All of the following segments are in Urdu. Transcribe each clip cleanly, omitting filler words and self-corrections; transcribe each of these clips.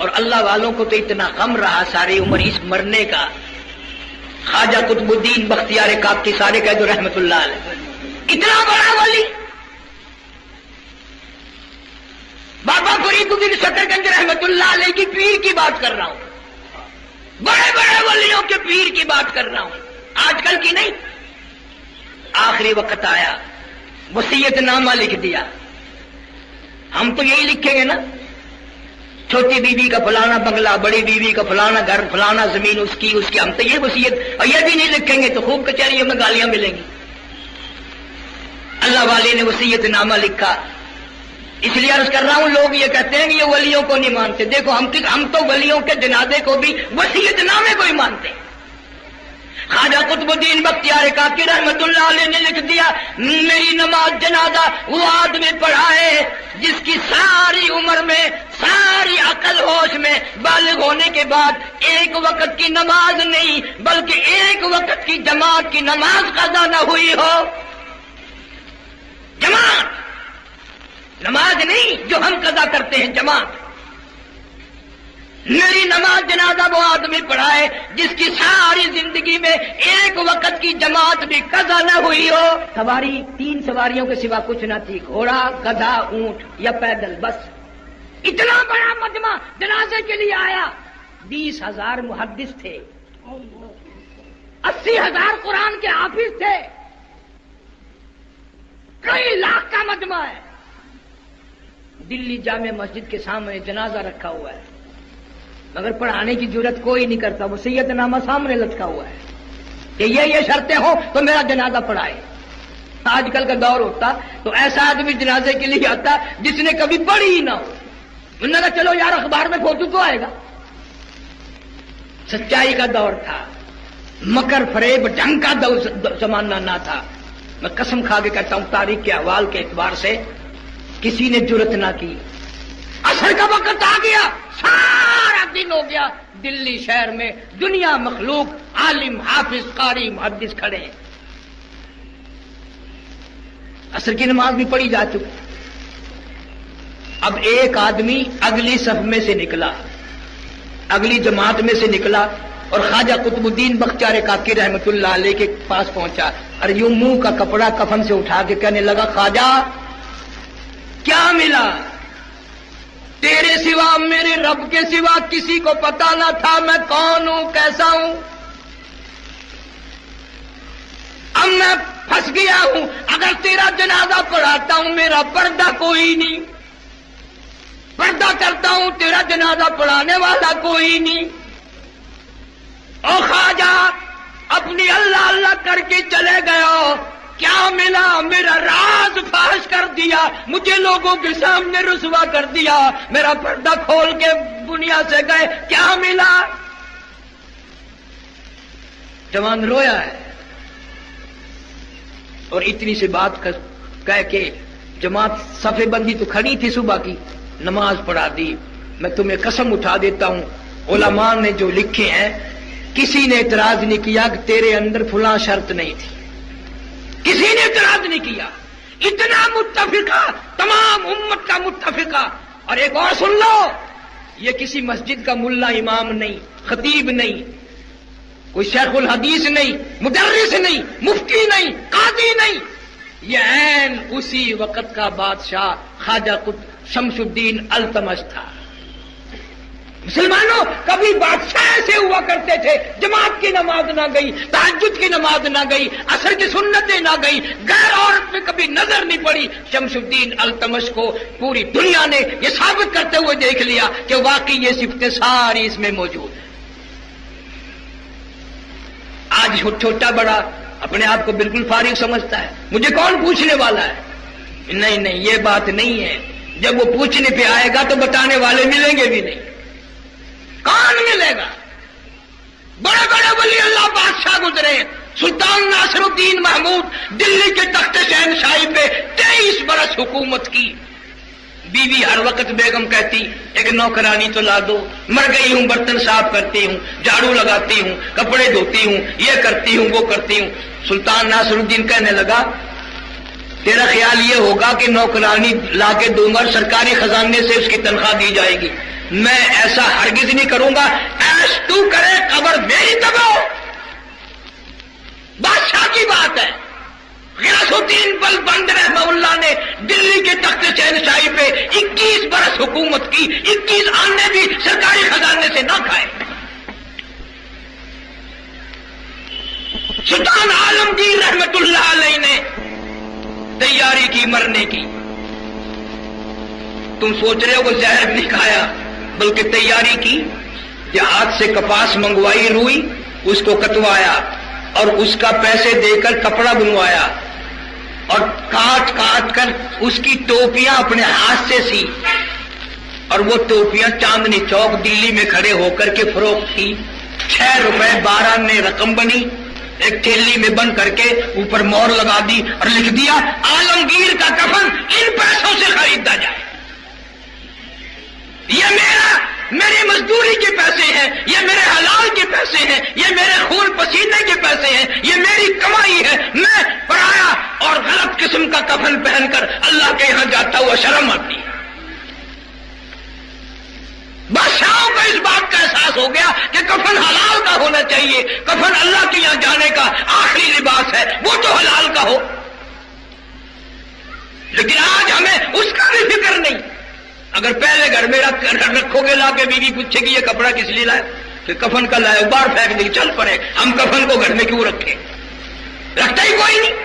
اور اللہ والوں کو تو اتنا غم رہا ساری عمر اس مرنے کا. خواجہ قطب الدین بختیار کاکی سارے کہہ دو رحمت اللہ علیہ، اتنا بڑا ولی. بابا فرید الدین شکرگنج رحمت اللہ علیہ کی پیر کی بات کر رہا ہوں، بڑے بڑے ولیوں کے پیر کی بات کر رہا ہوں، آج کل کی نہیں. آخری وقت آیا، وصیت نامہ لکھ دیا. ہم تو یہی لکھیں گے نا، چھوٹی بیوی کا فلانا بنگلہ، بڑی بیوی کا فلانا گھر، فلانا زمین اس کی. ہم تو یہ وصیت، اور یہ بھی نہیں لکھیں گے تو خوب کچہریوں میں گالیاں ملیں گی. اللہ والے نے وصیت نامہ لکھا. اس لیے عرض کر رہا ہوں، لوگ یہ کہتے ہیں کہ یہ ولیوں کو نہیں مانتے. دیکھو ہم تو ولیوں کے جنازے کو بھی وصیت نامے کو ہی مانتے ہیں. خواجہ قطب الدین بختیار کاکی رحمت اللہ علیہ نے لکھ دیا، میری نماز جنازہ وہ آدمی پڑھائے جس کی ساری عمر میں، ساری عقل ہوش میں بالغ ہونے کے بعد ایک وقت کی نماز نہیں بلکہ ایک وقت کی جماعت کی نماز قضا نہ ہوئی ہو. جماعت، نماز نہیں جو ہم قضا کرتے ہیں، جماعت. میری نماز جنازہ وہ آدمی پڑھائے جس کی ساری زندگی میں ایک وقت کی جماعت بھی قضا نہ ہوئی ہو. سواری 3 سواریوں کے سوا کچھ نہ تھی، گھوڑا، گدھا، اونٹ یا پیدل، بس. اتنا بڑا مجمع جنازے کے لیے آیا. 20,000 محدث تھے، 80,000 قرآن کے حافظ تھے، کئی لاکھ کا مجمع ہے. دلی جامع مسجد کے سامنے جنازہ رکھا ہوا ہے، مگر پڑھانے کی ضرورت کوئی نہیں کرتا. وصیت نامہ سامنے لٹکا ہوا ہے کہ یہ شرطیں ہوں تو میرا جنازہ پڑھائے. آج کل کا دور ہوتا تو ایسا آدمی جنازے کے لیے آتا جس نے کبھی پڑھی ہی نہ ہو. انہوں نے کہا چلو یار اخبار میں فوٹو تو آئے گا. سچائی کا دور تھا، مکر فریب ڈھنگ کا زمانہ نہ تھا. میں قسم کھا کے کہتا ہوں، تاریخ کے احوال کے اعتبار سے کسی نے جرت نہ کی. عصر کا وقت آ گیا، سارا دن ہو گیا، دلی شہر میں دنیا مخلوق عالم، حافظ، قاری، محدث کھڑے ہیں. عصر کی نماز بھی پڑھی جا چکی. اب ایک آدمی اگلی صف میں سے نکلا، اگلی جماعت میں سے نکلا اور خواجہ قطب الدین بختیار کاکی رحمت اللہ علیہ کے پاس پہنچا اور یوں منہ کا کپڑا کفن سے اٹھا کے کہنے لگا، خواجہ کیا ملا؟ تیرے سوا، میرے رب کے سوا کسی کو پتا نہ تھا میں کون ہوں، کیسا ہوں. اب میں پھنس گیا ہوں. اگر تیرا جنازہ پڑھاتا ہوں میرا پردہ کوئی نہیں، پردہ کرتا ہوں تیرا جنازہ پڑھانے والا کوئی نہیں. او خواجہ اپنی اللہ اللہ کر کے چلے گیا، کیا ملا؟ میرا راز فاش کر دیا، مجھے لوگوں کے سامنے رسوا کر دیا، میرا پردہ کھول کے دنیا سے گئے، کیا ملا؟ جوان رویا ہے اور اتنی سی بات کہہ کے جماعت صفے بندی تو کھڑی تھی، صبح کی نماز پڑھا دی. میں تمہیں قسم اٹھا دیتا ہوں، علماء نے جو لکھے ہیں کسی نے اعتراض نہیں کیا کہ تیرے اندر فلاں شرط نہیں تھی، کسی نے اعتراض نہیں کیا. اتنا متفقہ، تمام امت کا متفقہ. اور ایک اور سن لو، یہ کسی مسجد کا ملا امام نہیں، خطیب نہیں، کوئی شیخ الحدیث نہیں، مدرس نہیں، مفتی نہیں، قاضی نہیں، یہ عین اسی وقت کا بادشاہ خواجہ شمس الدین التمش تھا. مسلمانوں کبھی بادشاہ ایسے ہوا کرتے تھے، جماعت کی نماز نہ گئی، تہجد کی نماز نہ گئی، عصر کی سنتیں نہ گئی، غیر عورت میں کبھی نظر نہیں پڑی. شمس الدین التمش کو پوری دنیا نے یہ ثابت کرتے ہوئے دیکھ لیا کہ واقعی یہ صفتیں ساری اس میں موجود ہیں. آج چھوٹا بڑا اپنے آپ کو بالکل فارغ سمجھتا ہے، مجھے کون پوچھنے والا ہے. نہیں، یہ بات نہیں ہے. جب وہ پوچھنے پہ آئے گا تو بتانے والے ملیں گے بھی نہیں. کون ملے گا؟ بڑے بڑے ولی اللہ بادشاہ گزرے. سلطان ناصر الدین محمود دلی کے تخت شہنشاہی پہ 23 برس حکومت کی. بیوی ہر وقت بیگم کہتی ایک نوکرانی تو لا دو، مر گئی ہوں، برتن صاف کرتی ہوں، جھاڑو لگاتی ہوں، کپڑے دھوتی ہوں، یہ کرتی ہوں، وہ کرتی ہوں. سلطان ناصر الدین کہنے لگا تیرا خیال یہ ہوگا کہ نوکرانی لا کے دوں گا، سرکاری خزانے سے اس کی تنخواہ دی جائے گی. میں ایسا ہرگز نہیں کروں گا، ایش تو کرے قبر میری دباؤ، بادشاہ کی بات ہے۔ غیاث الدین بلبند رحمہ اللہ نے دلی کے تخت شہنشاہی پہ 21 برس حکومت کی، 21 آنے بھی سرکاری خزانے سے نہ کھائے۔ سلطان عالمگیر رحمت اللہ علیہ نے تیاری کی مرنے کی، تم سوچ رہے ہو وہ زہر نہیں کھایا بلکہ تیاری کی، دیہات سے کپاس منگوائی، روئی، اس کو کٹوایا اور اس کا پیسے دے کر کپڑا بنوایا اور کاٹ کاٹ کر اس کی ٹوپیاں اپنے ہاتھ سے سی، اور وہ ٹوپیاں چاندنی چوک دلی میں کھڑے ہو کر کے فروخت کی۔ 6 روپے 12 نے رقم بنی، ایک تھیلی میں بند کر کے اوپر مور لگا دی اور لکھ دیا عالمگیر کا کفن ان پیسوں سے خریدا جائے۔ یہ میری مزدوری کے پیسے ہیں، یہ میرے حلال کے پیسے ہیں، یہ میرے خون پسینے کے پیسے ہیں، یہ میری کمائی ہے۔ میں پرایا اور غلط قسم کا کفن پہن کر اللہ کے یہاں جاتا ہوا شرم آتی ہے۔ بادشاہوں کو اس بات کا احساس ہو گیا کہ کفن حلال کا ہونا چاہیے، کفن اللہ کے یہاں جانے کا آخری لباس ہے، وہ تو حلال کا ہو۔ لیکن آج ہمیں اس کا بھی فکر نہیں۔ اگر پہلے گھر میں رکھو گے لا کے، بیوی پوچھے گی یہ کپڑا کس لیے لائے، کہ کفن کا لائے، باہر پھینک دیں، چل پڑے، ہم کفن کو گھر میں کیوں رکھیں، رکھتا ہی کوئی نہیں۔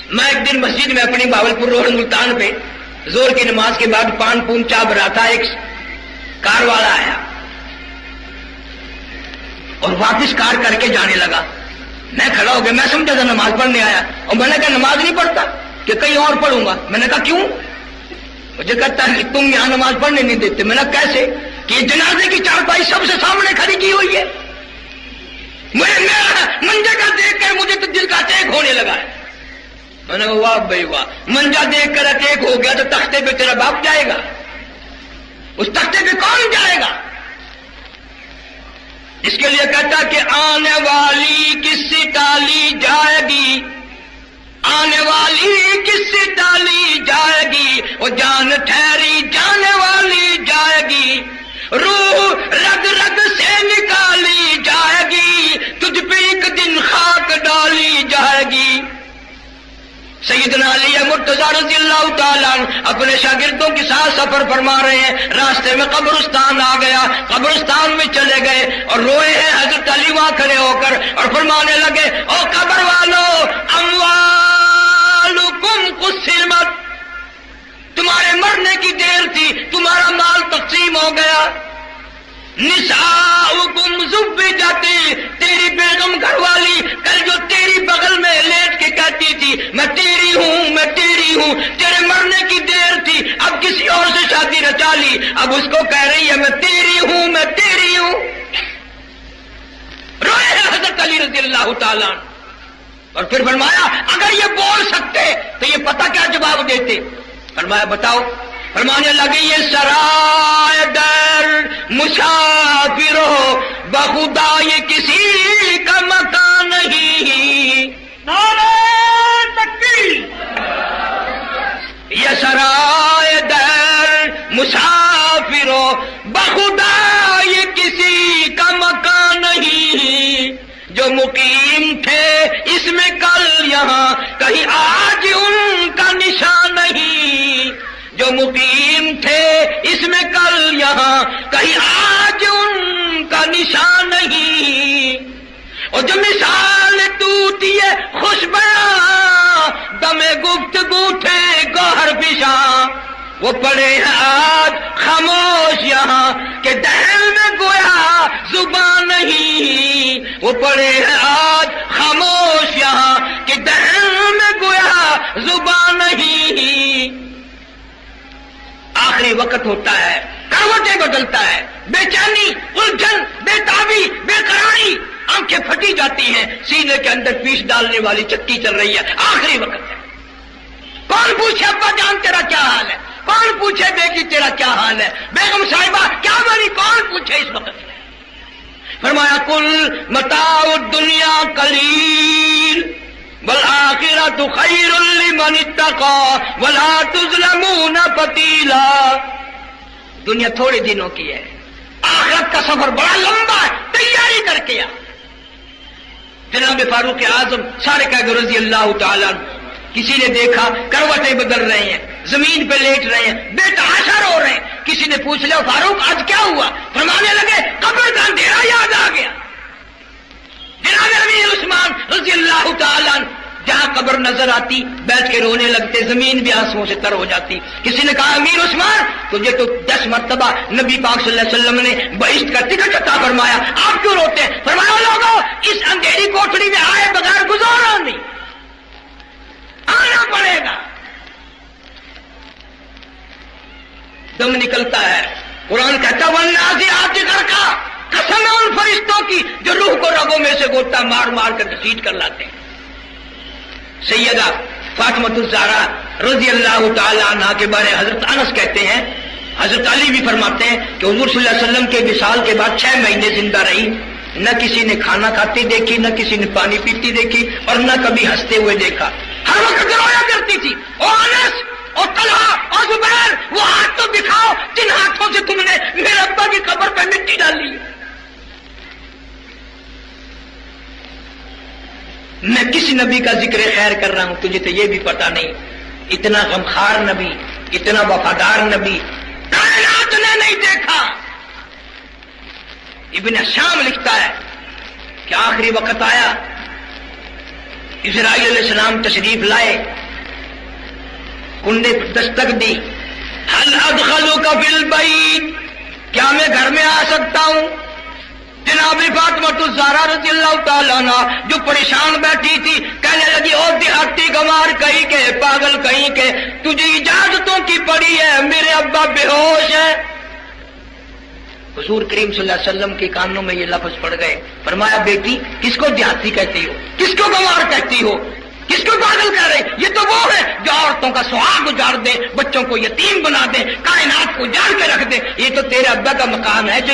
میں ایک دن مسجد میں اپنی باولپور روڈ ملتان پہ زور کی نماز کے بعد پان پون چاپ رہا تھا، ایک کار والا آیا اور واپس کار کر کے جانے لگا۔ میں کھڑا ہو گیا، میں سمجھا تھا نماز پڑھنے آیا، اور میں نے کہا نماز نہیں پڑھتا، کہ کہیں اور پڑھوں گا۔ میں نے کہا کیوں؟ مجھے کہتا ہے تم یہاں نماز پڑھنے نہیں دیتے۔ میں نے کہا کیسے؟ کہ یہ جنازے کی چارپائی سب سے سامنے کھڑی کی ہوئی ہے۔ منجا کا دیکھ کر مجھے تو دل کا اٹیک ہونے لگا ہے۔ میں نے کہا واہ بھائی واہ، منجا دیکھ کر اٹیک ہو گیا تو تختے پہ تیرا باپ جائے گا؟ اس تختے پہ کون جائے گا؟ اس کے لیے کہتا کہ آنے والی کس سے ٹالی جائے گی، آنے والی کس سے ٹالی جائے گی، وہ جان ٹھہری جانے والی جائے گی، روح رگ رگ سے نکالی جائے گی، تجھ پہ ایک دن خاک ڈالی جائے گی۔ سیدنا علی مرتضیٰ رضی اللہ تعالیٰ اپنے شاگردوں کے ساتھ سفر فرما رہے ہیں، راستے میں قبرستان آ گیا، قبرستان میں چلے گئے اور روئے ہیں حضرت علی وہاں کھڑے ہو کر اور فرمانے لگے او قبر والو اموالکم قسمت، تمہارے مرنے کی دیر تھی، تمہارا مال تقسیم ہو گیا، نساؤکم زوجت، تیری بیگم گھر والی کل جو تیری بغل میں لیٹ کے کہتی تھی میں تیری ہوں میں تیری ہوں، تیرے مرنے کی دیر تھی، اب کسی اور سے شادی رچا لی، اب اس کو کہہ رہی ہے میں تیری ہوں میں تیری ہوں۔ روئے ہیں حضرت علی رضی اللہ تعالیٰ، اور پھر فرمایا اگر یہ بول سکتے تو یہ پتہ کیا جواب دیتے؟ فرمایا بتاؤ؟ فرمانے لگے یہ سرائے در مسافر ہو بخدا یہ کسی کا مکان نہیں، نعرہ تکبیر، یہ سرائے در مسافر ہو بخدا یہ کسی کا مکان نہیں، جو مقیم تھے اس میں کل یہاں کہیں آج ان کا نشان نہیں، جو مقیم تھے اس میں کل یہاں کہیں آج ان کا نشان نہیں، اور جو مثال ٹوٹی ہے خوش بیاں دم گفتگو تھے گوہر پیشاں، وہ پڑے ہیں آج خاموش یہاں کہ دہل میں گویا زبان نہیں، وہ پڑے ہیں آج خاموش یہاں کہ دہل میں گویا زبان نہیں۔ آخری وقت ہوتا ہے، کروٹیں بدلتا ہے، بے چینی، الجھن، بے تابی، بے قراری، آنکھیں پھٹی جاتی ہیں، سینے کے اندر پیس ڈالنے والی چکی چل رہی ہے، آخری وقت ہے۔ کون پوچھے ابا جان تیرا کیا حال ہے، کون پوچھے بیٹی تیرا کیا حال ہے، بیگم صاحبہ کیا بنی، کون پوچھے اس وقت ہے۔ فرمایا کل متاع الدنیا قلیل والآخرۃ خیر لمن اتقى ولا تظلمون فتیلا، دنیا تھوڑے دنوں کی ہے، آخرت کا سفر بڑا لمبا ہے، تیاری کر کے آ۔ جناب فاروق اعظم سارے کہہ رضی اللہ تعالیٰ عنہ، کسی نے دیکھا کروٹیں بدل رہے ہیں، زمین پہ لیٹ رہے ہیں، بے تحاشا رو رہے ہیں، کسی نے پوچھ لیا فاروق آج کیا ہوا؟ فرمانے لگے قبر کا اندھیرا یاد آ گیا۔ جناب امیر عثمان رضی اللہ تعالیٰ عنہ جہاں قبر نظر آتی بیٹھ کے رونے لگتے، زمین بھی آنسوؤں سے تر ہو جاتی۔ کسی نے کہا امیر عثمان تجھے تو 10 مرتبہ نبی پاک صلی اللہ علیہ وسلم نے بہشت کا ٹکٹ عطا فرمایا، آپ کیوں روتے ہیں؟ فرمایا لوگوں اس اندھیری کوٹڑی میں آئے بغیر گزارا نہیں، آنا پڑے گا۔ دم نکلتا ہے، قرآن کہتا والنازعات غرقا، قسم ہے ان فرشتوں کی جو روح کو رگوں میں سے گوتا مار مار کر گھسیٹ کر لاتے ہیں۔ سیدہ فاطمۃ الزہرا رضی اللہ تعالی عنہا کے بارے حضرت انس کہتے ہیں، حضرت علی بھی فرماتے ہیں کہ حضور صلی اللہ علیہ وسلم کے وصال کے بعد 6 مہینے زندہ رہی، نہ کسی نے کھانا کھاتی دیکھی، نہ کسی نے پانی پیتی دیکھی، اور نہ کبھی ہنستے ہوئے دیکھا، ہر وقت رویا کرتی تھی۔ اور انس اور طلحہ اور زبیر وہ ہاتھ تو دکھاؤ جن ہاتھوں سے تم نے میرے ابا کی قبر پہ مٹی ڈالی۔ میں کس نبی کا ذکر خیر کر رہا ہوں تجھے تو یہ بھی پتا نہیں، اتنا غمخوار نبی، اتنا وفادار نبی کائنات نے نہیں دیکھا۔ ابن شام لکھتا ہے کہ آخری وقت آیا، اسرائیل علیہ السلام تشریف لائے، کنڈے دستک دی، هل ادخلوک فی البیت، کیا میں گھر میں آ سکتا ہوں؟ جناب فاطمۃ الزہرا رضی اللہ تعالیٰ عنہ جو پریشان بیٹھی تھی کہنے لگی او دیہاتی گمار کہیں کے پاگل کہیں کے، تجھے اجازتوں کی پڑی ہے، میرے ابا بے ہوش ہے۔ حضور کریم صلی اللہ علیہ وسلم کے کانوں میں یہ لفظ پڑ گئے، فرمایا بیٹی کس کو دیہاتی کہتی ہو، کس کو گمار کہتی ہو، کس کو پاگل کہہ رہے؟ یہ تو وہ ہے جو عورتوں کا سہاگ اجاڑ دے، بچوں کو یتیم بنا دے، کائنات کو جاڑ کے رکھ دے، یہ تو تیرے ابا کا مقام ہے جو